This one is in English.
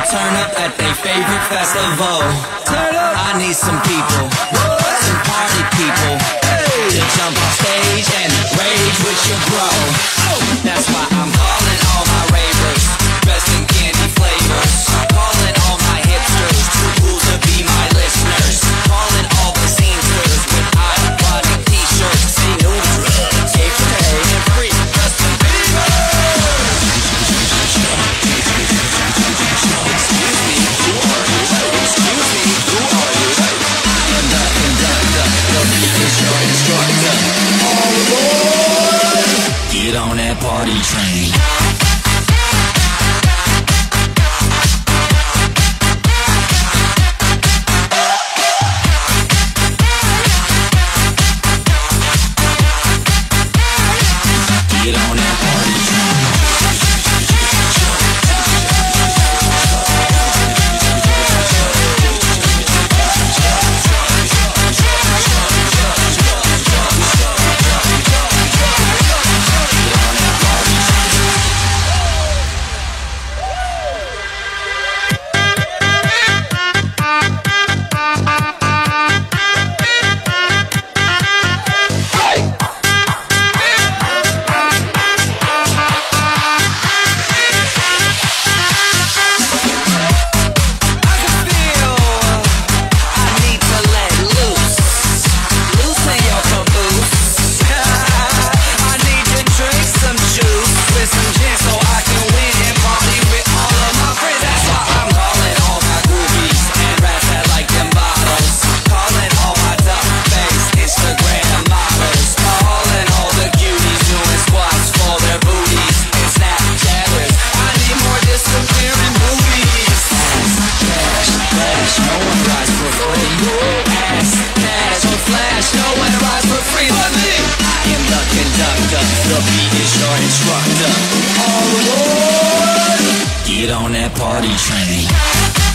turn up at their favorite festival. I need some people, some party people, to jump on stage and rage with your bro. That's why I'm calling all my ravers, dressed in candy flavors. Calling all my hipsters, too cool to be my listeners. Calling all the scenesters with eye-body t-shirts. Say no drugs, gay for pay and free Justin Bieber. Excuse me, who are you? Excuse me, who are you? I am the conductor, the beat is your instructor. All aboard! Get on that party train. Get on that party train. The beat is your instructor. All aboard! Get on that party train.